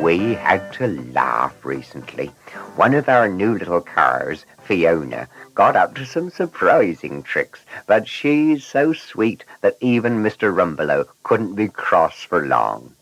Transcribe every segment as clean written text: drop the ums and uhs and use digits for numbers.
We had to laugh recently. One of our new little cars, Fiona, got up to some surprising tricks, but she's so sweet that even Mr. Rumbelow couldn't be cross for long.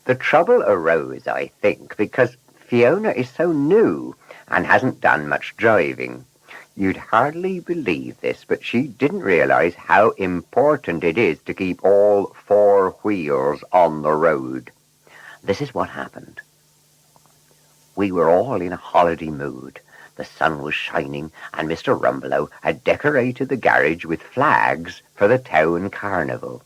The trouble arose, I think, because Fiona is so new and hasn't done much driving. You'd hardly believe this, but she didn't realize how important it is to keep all four wheels on the road. This is what happened. We were all in a holiday mood. The sun was shining, and Mr. Rumbelow had decorated the garage with flags for the town carnival.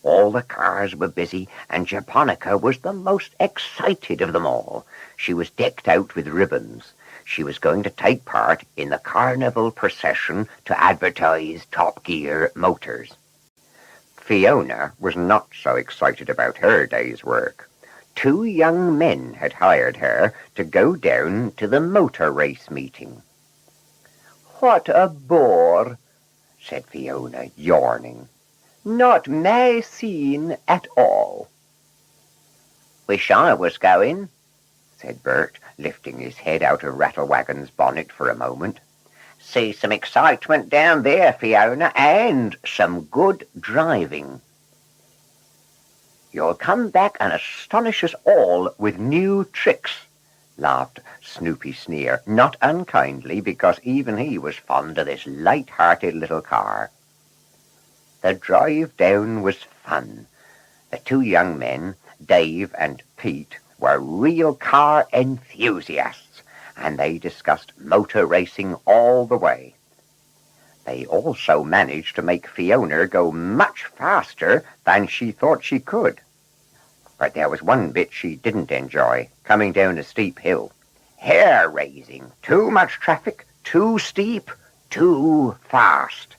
All the cars were busy, and Japonica was the most excited of them all. She was decked out with ribbons. She was going to take part in the carnival procession to advertise Top Gear motors. Fiona was not so excited about her day's work. 2 young men had hired her to go down to the motor race meeting. "What a bore," said Fiona, yawning. "Not my scene at all." "Wish I was going," said Bert, lifting his head out of Rattlewagon's bonnet for a moment. "See some excitement down there, Fiona, and some good driving." "You'll come back and astonish us all with new tricks," laughed Snoopy Sneer, not unkindly, because even he was fond of this light-hearted little car. The drive down was fun. The 2 young men, Dave and Pete, were real car enthusiasts, and they discussed motor racing all the way. They also managed to make Fiona go much faster than she thought she could. But there was one bit she didn't enjoy, coming down a steep hill. Hair-raising, too much traffic, too steep, too fast.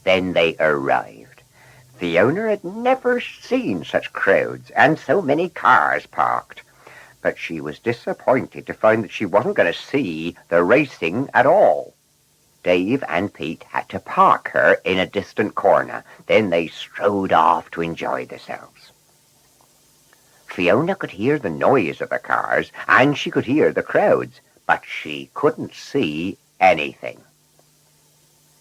Then they arrived. Fiona had never seen such crowds and so many cars parked, but she was disappointed to find that she wasn't going to see the racing at all. Dave and Pete had to park her in a distant corner. Then they strode off to enjoy themselves. Fiona could hear the noise of the cars, and she could hear the crowds, but she couldn't see anything.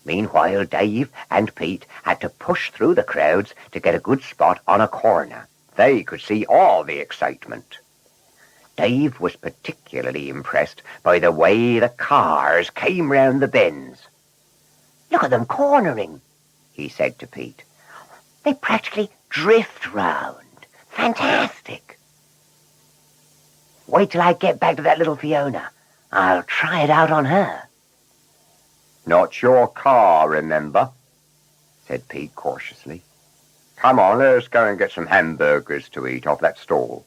Meanwhile, Dave and Pete had to push through the crowds to get a good spot on a corner. They could see all the excitement. Dave was particularly impressed by the way the cars came round the bends. "Look at them cornering," he said to Pete. "They practically drift round. Fantastic. Wait till I get back to that little Fiona. I'll try it out on her." "Not your car, remember," said Pete cautiously. "Come on, let's go and get some hamburgers to eat off that stall."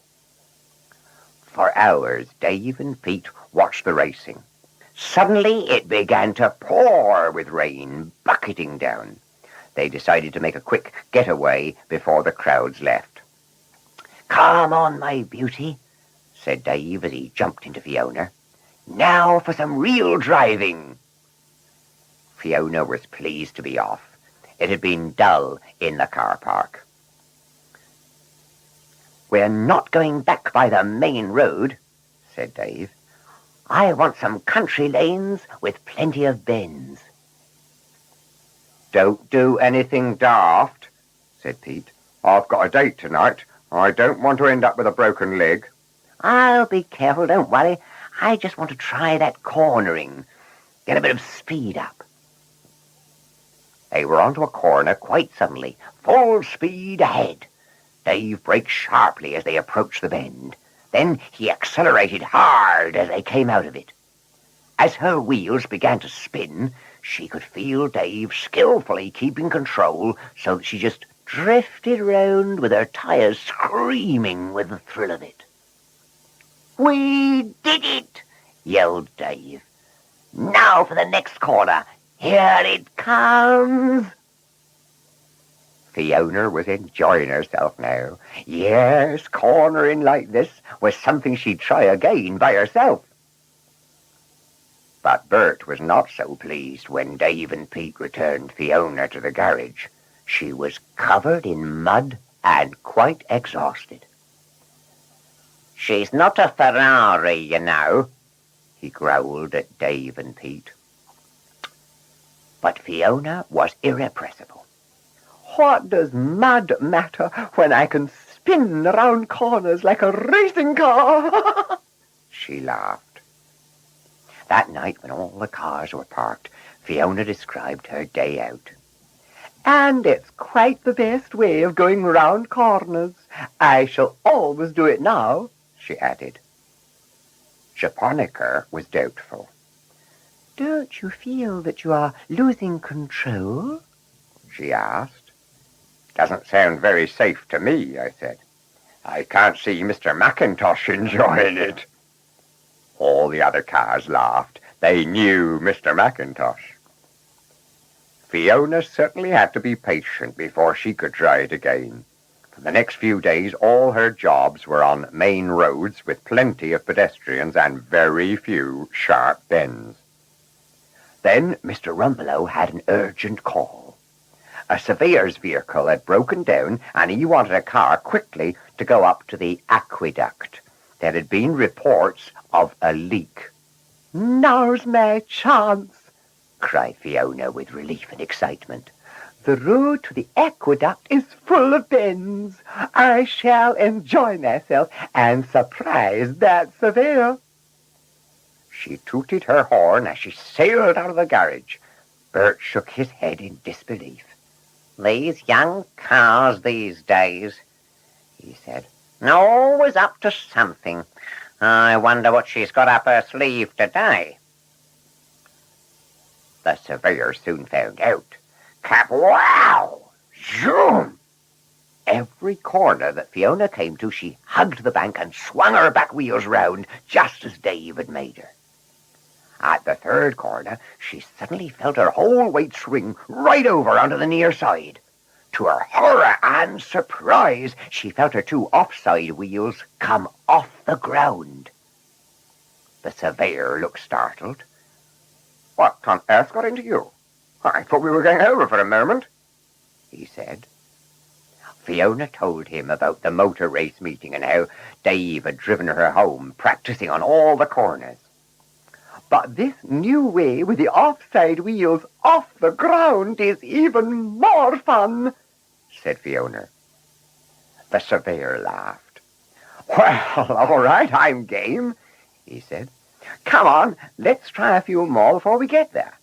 For hours, Dave and Pete watched the racing. Suddenly, it began to pour with rain, bucketing down. They decided to make a quick getaway before the crowds left. "Come on, my beauty," said Dave as he jumped into Fiona. "Now for some real driving." Fiona was pleased to be off. It had been dull in the car park. "We're not going back by the main road," said Dave. "I want some country lanes with plenty of bends." "Don't do anything daft," said Pete. "I've got a date tonight. I don't want to end up with a broken leg." "I'll be careful, don't worry. I just want to try that cornering. Get a bit of speed up." They were onto a corner quite suddenly. Full speed ahead. Dave braked sharply as they approached the bend. Then he accelerated hard as they came out of it. As her wheels began to spin, she could feel Dave skillfully keeping control so that she just drifted round with her tires screaming with the thrill of it. "We did it!" yelled Dave. "Now for the next corner. Here it comes!" Fiona was enjoying herself now. Yes, cornering like this was something she'd try again by herself. But Bert was not so pleased when Dave and Pete returned Fiona to the garage. She was covered in mud and quite exhausted. "She's not a Ferrari, you know," he growled at Dave and Pete. But Fiona was irrepressible. "What does mud matter when I can spin around corners like a racing car?" she laughed. That night, when all the cars were parked, Fiona described her day out. "And it's quite the best way of going round corners. I shall always do it now," she added. Japonica was doubtful. "Don't you feel that you are losing control?" she asked. "Doesn't sound very safe to me," I said. "I can't see Mr. McIntosh enjoying it." All the other cars laughed. They knew Mr. McIntosh. Fiona certainly had to be patient before she could try it again. For the next few days, all her jobs were on main roads with plenty of pedestrians and very few sharp bends. Then Mr. Rumbelow had an urgent call. A surveyor's vehicle had broken down, and he wanted a car quickly to go up to the aqueduct. There had been reports of a leak. "Now's my chance," cried Fiona with relief and excitement. "The road to the aqueduct is full of bends. I shall enjoy myself and surprise that surveyor." She tooted her horn as she sailed out of the garage. Bert shook his head in disbelief. "These young cars these days," he said. "Always up to something. I wonder what she's got up her sleeve today." The surveyor soon found out. Kapow! Zoom! Every corner that Fiona came to, she hugged the bank and swung her back wheels round, just as Dave had made her. At the third corner, she suddenly felt her whole weight swing right over onto the near side. To her horror and surprise, she felt her two offside wheels come off the ground. The surveyor looked startled. "What on earth got into you? I thought we were going over for a moment," he said. Fiona told him about the motor race meeting and how Dave had driven her home, practicing on all the corners. "But this new way with the offside wheels off the ground is even more fun," said Fiona. The surveyor laughed. "Well, all right, I'm game," he said. "Come on, let's try a few more before we get there."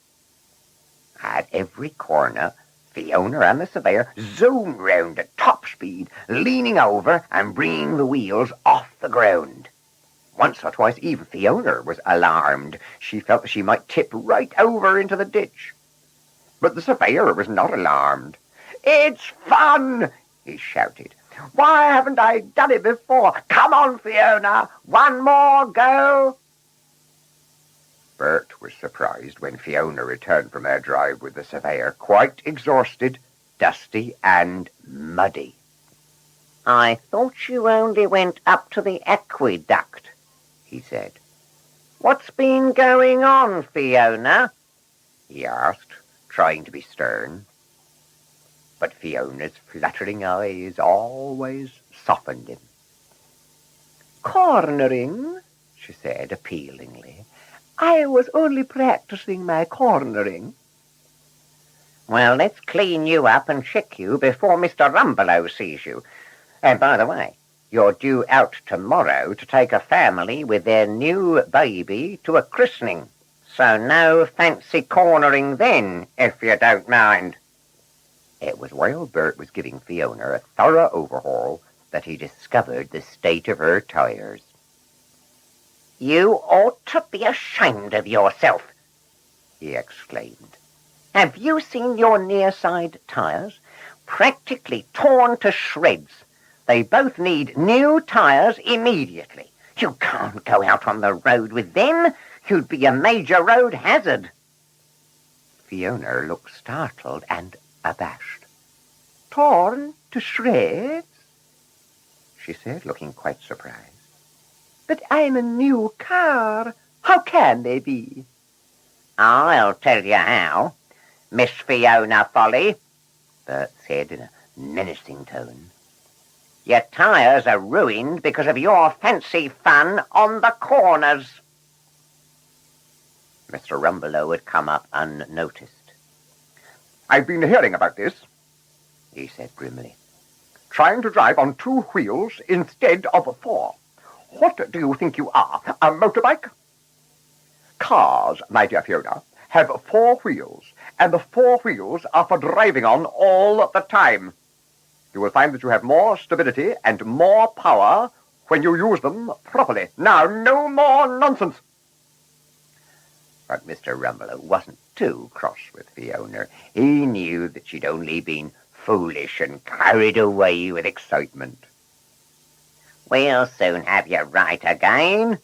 At every corner, Fiona and the surveyor zoomed round at top speed, leaning over and bringing the wheels off the ground. Once or twice, even Fiona was alarmed. She felt that she might tip right over into the ditch. But the surveyor was not alarmed. "It's fun!" he shouted. "Why haven't I done it before? Come on, Fiona! One more go!" Bert was surprised when Fiona returned from her drive with the surveyor, quite exhausted, dusty, and muddy. "I thought you only went up to the aqueduct," he said. "What's been going on, Fiona?" he asked, trying to be stern. But Fiona's fluttering eyes always softened him. "Cornering," she said appealingly. "I was only practicing my cornering." "Well, let's clean you up and check you before Mr. Rumbelow sees you. And by the way, you're due out tomorrow to take a family with their new baby to a christening. So no fancy cornering then, if you don't mind." It was while Bert was giving Fiona a thorough overhaul that he discovered the state of her tires. "You ought to be ashamed of yourself," he exclaimed. "Have you seen your near side tires? Practically torn to shreds. They both need new tires immediately. You can't go out on the road with them. You'd be a major road hazard. Fiona looked startled and abashed. Torn to shreds? She said, looking quite surprised. But I'm a new car. How can they be? I'll tell you how, Miss Fiona Folly, Bert said in a menacing tone. Your tyres are ruined because of your fancy fun on the corners. Mr. Rumbelow had come up unnoticed. I've been hearing about this, he said grimly. Trying to drive on 2 wheels instead of 4. What do you think you are, a motorbike? Cars, my dear Fiona, have 4 wheels, and the 4 wheels are for driving on all the time. You will find that you have more stability and more power when you use them properly. Now, no more nonsense. But Mr. Rumbelow wasn't too cross with Fiona. He knew that she'd only been foolish and carried away with excitement. We'll soon have you right again,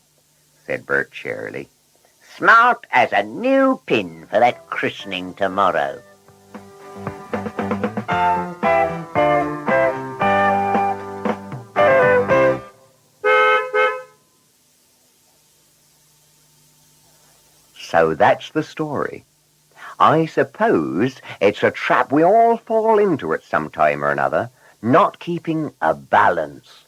said Bert cheerily. Smart as a new pin for that christening tomorrow. So that's the story. I suppose it's a trap we all fall into at some time or another, not keeping a balance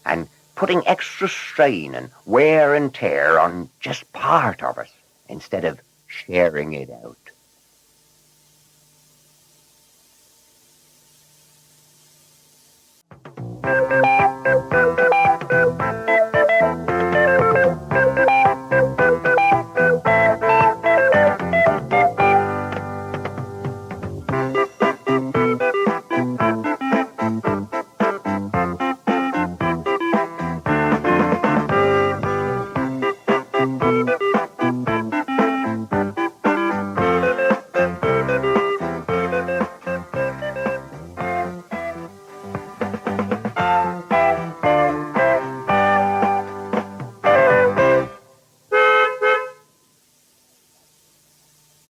and putting extra strain and wear and tear on just part of us instead of sharing it out.